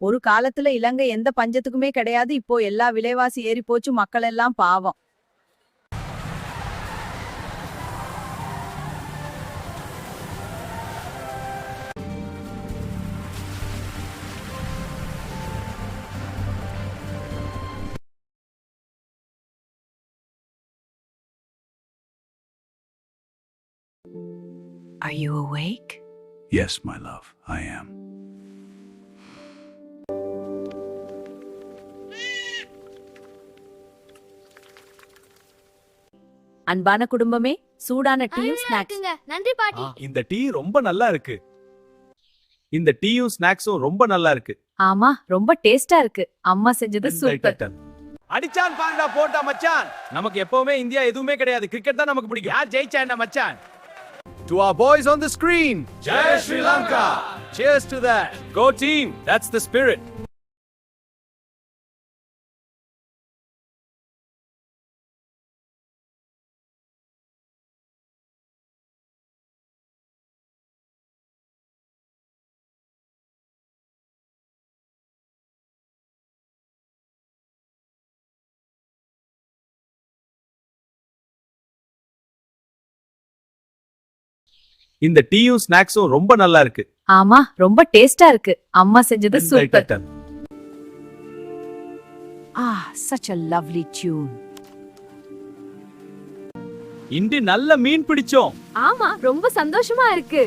ஒரு காலத்துல இலங்கை எந்த பஞ்சத்துக்குமே கிடையாது. இப்போ எல்லா விலைவாசி ஏறி போச்சு. மக்கள் எல்லாம் பாவம். Are you awake? Yes, my love, I am. அன்பான குடும்பமே, சூடான டீயும் ஸ்நாக்ஸ். நன்றி பாட்டி. இந்த டீ ரொம்ப நல்லா இருக்கு. இந்த டீயும் ஸ்நாக்ஸும் ரொம்ப நல்லா இருக்கு. ஆமா, ரொம்ப டேஸ்டா இருக்கு. அம்மா செஞ்சது சூப்பர். அடிச்சான் பாருடா போட்டா மச்சான். நமக்கு எப்பவுமே இந்தியா எதுவுமே கிடையாது. கிரிக்கெட் தான் நமக்கு பிடிக்கும். யார் ஜெயிச்சான்டா மச்சான்? To our boys on the screen, Jai Sri Lanka. Cheers to that. Go team. That's the spirit. இந்த டீயும் ஸ்நாக்ஸும் ரொம்ப நல்லா இருக்கு. ஆமா, ரொம்ப டேஸ்டா இருக்கு. அம்மா செஞ்சது super. Such a lovely tune. இன்று நல்ல மீன் பிடிச்சோம். ஆமா, ரொம்ப சந்தோஷமா இருக்கு.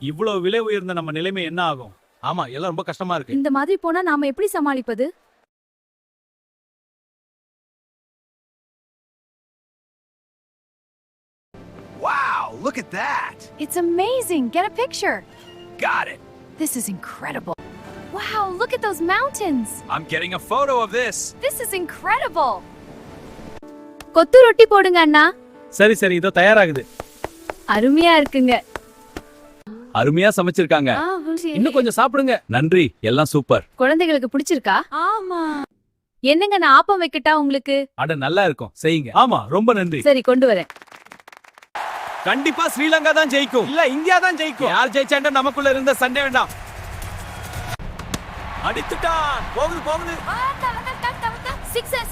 இவ்வளவு விலை உயர்ந்த நம்ம நிலைமை என்ன ஆகும்? ஆமா, எல்லாம் ரொம்ப கஷ்டமா இருக்கு. இந்த மாதிரி போனா நாம எப்படி சமாளிப்பது? Wow, look at that! It's amazing. Get a picture. Got it! This is incredible. Wow, look at those mountains. I'm getting a photo of this. This is incredible. கொத்து ரொட்டி போடுங்க அண்ணா. சரி சரி, இதோ தயாராகுது. அருமையா இருக்குங்க. அருமையா சமைச்சிருக்காங்க. இன்னும் கொஞ்சம் சாப்பிடுங்க. நன்றி, எல்லாம் சூப்பர். குழந்தைகளுக்கு பிடிச்சிருக்கா? ஆமா. என்னங்க, நான் ஆப்பம் வைக்கட்டா உங்களுக்கு? அட நல்லா இருக்கும், செய்யுங்க. ஆமா, ரொம்ப நன்றி. சரி, கொண்டு வரேன். கண்டிப்பா ஸ்ரீலங்கா தான் ஜெயிக்கும். இல்ல, இந்தியா தான் ஜெயிக்கும். யார் ஜெயிச்சாண்டா நமக்குள்ள இருந்த சண்டை வேண்டாம். அடித்துட்டான். போகுது போகுது.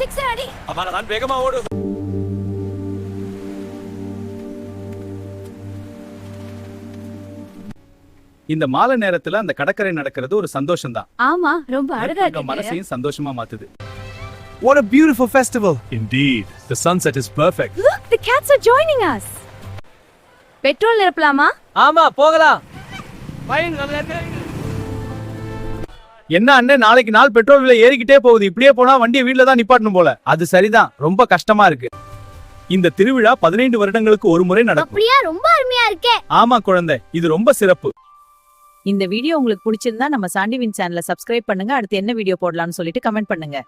சிக்ஸர் அடி. அவன நான் வேகமா ஓடு. இந்த மாலை நேரத்துல அந்த கடற்கரை நடக்கிறது ஒரு சந்தோஷம் தான். ஆமா, ரொம்ப அழகா இருக்கு. மனசையும் சந்தோஷமா மாத்துது. What a beautiful festival. Indeed, the sunset is perfect. Look, the cats are joining us. Petrol நிரப்பலாமா? ஆமா, போகலாம். என்ன அண்ணே, நாளைக்கு நாள் பெட்ரோல் விலை ஏறிக்கிட்டே போகுது. இப்படியே போனா வண்டியை வீட்ல தான் நிப்பாட்டணும் போல. அது சரிதான், ரொம்ப கஷ்டமா இருக்கு. இந்த திருவிழா 15 வருடங்களுக்கு ஒரு முறை நடக்கும். அப்படியே ரொம்ப அருமையா இருக்கே. ஆமா குழந்தை, இது ரொம்ப சிறப்பு. இந்த வீடியோ உங்களுக்கு பிடிச்சிருந்தா நம்ம சாண்டிவின் சேனலை சப்ஸ்கிரைப் பண்ணுங்க. அடுத்து என்ன வீடியோ போடலாம்னு சொல்லிட்டு கமெண்ட் பண்ணுங்க.